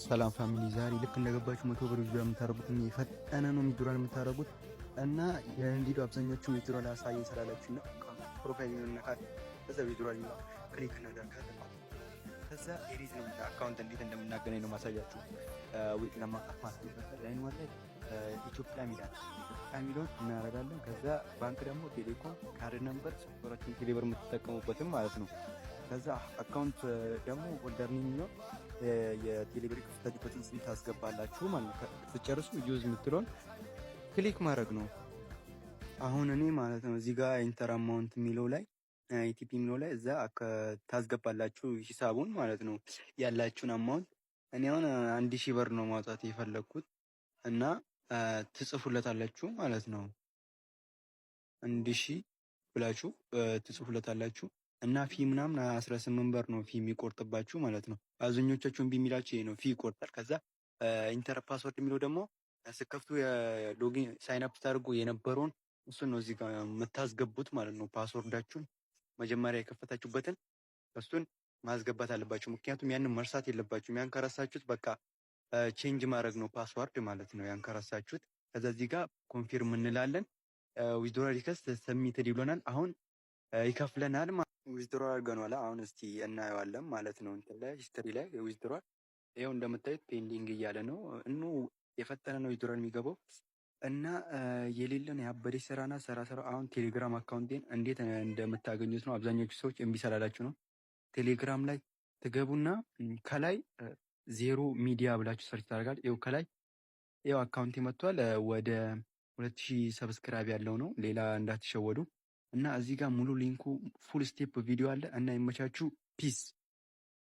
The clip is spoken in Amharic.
ሰላም ፋሚሊ፣ ዛሬ ልክ እንደገባችሁ 100 ብር ቪዲዮ የምታደርጉት የፈጠነ ነው ዊዝድሮዋል የምታደርጉት እና የቪዲዮ አብዛኞቹ ዊዝድሮዋል አሳየኝ ስላላችሁ እና ፕሮፋይል ነካት ከዛ ዊዝድሮዋል ክሊክ እናደርጋለን። ከዛ ኤሪዝ ነው አካውንት እንዴት እንደምናገናኝ ነው ማሳያችሁ። ዊክ ለማጣፍ ማስገባት ላይ ነው ማለት ኢትዮጵያ ሚሊዮን እናደርጋለን። ከዛ ባንክ ደግሞ ቴሌኮም ካርድ ነምበር ሶፍትዌራችን ቴሌብር የምትጠቀሙበትም ማለት ነው። ከዛ አካውንት ደግሞ ሆልደር ኔም ነው የቴሌብር ከፍታችሁበትን ስም ታስገባላችሁ ማለት ነው። ስትጨርሱ ዩዝ የምትለውን ክሊክ ማድረግ ነው። አሁን እኔ ማለት ነው እዚህ ጋር ኢንተር አማውንት የሚለው ላይ ኢቲፒ የሚለው ላይ እዛ ታስገባላችሁ ሂሳቡን ማለት ነው ያላችሁን አማውንት። እኔ አሁን 1000 ብር ነው ማውጣት የፈለኩት እና ትጽፉለታላችሁ ማለት ነው። 1000 ብላችሁ ትጽፉለታላችሁ እና ፊ ምናምን 18 ብር ነው ፊ የሚቆርጥባችሁ ማለት ነው። አብዛኞቻችሁ እምቢ የሚላችሁ ይሄ ነው፣ ፊ ይቆርጣል። ከዛ ኢንተር ፓስወርድ የሚለው ደግሞ ስከፍቱ የሎጊን ሳይን አፕ ታደርጉ የነበረውን እሱን ነው እዚህ ጋር የምታስገቡት ማለት ነው። ፓስወርዳችሁን መጀመሪያ የከፈታችሁበትን እሱን ማስገባት አለባችሁ። ምክንያቱም ያንን መርሳት የለባችሁም። ያን ከረሳችሁት በቃ ቼንጅ ማድረግ ነው ፓስወርድ ማለት ነው። ያን ከረሳችሁት ከዛ እዚህ ጋር ኮንፊርም እንላለን። ዊዝድሮዋል ሪከስት ሰሚትድ ይብሎናል። አሁን ይከፍለናል። ዊዝድሮዋል አድርገናል። አሁን እስቲ እናየዋለን ማለት ነው። እንትን ላይ ሂስትሪ ላይ ዊዝድሮዋል ይኸው እንደምታዩት ፔንዲንግ እያለ ነው። የፈጠነ ነው ዊዝድሮዋል የሚገባው እና የሌለን ያበደ ስራና ሰራ አሁን ቴሌግራም አካውንቴን እንዴት እንደምታገኙት ነው። አብዛኞቹ ሰዎች እምቢ ስላላችሁ ነው። ቴሌግራም ላይ ትገቡና ከላይ ዜሮ ሚዲያ ብላችሁ ሰርች ታደርጋል። ይኸው ከላይ ይኸው አካውንቴ መጥቷል። ወደ 2000 ሰብስክራይብ ያለው ነው። ሌላ እንዳትሸወዱ እና እዚህ ጋር ሙሉ ሊንኩ ፉል ስቴፕ ቪዲዮ አለ እና ይመቻችሁ። ፒስ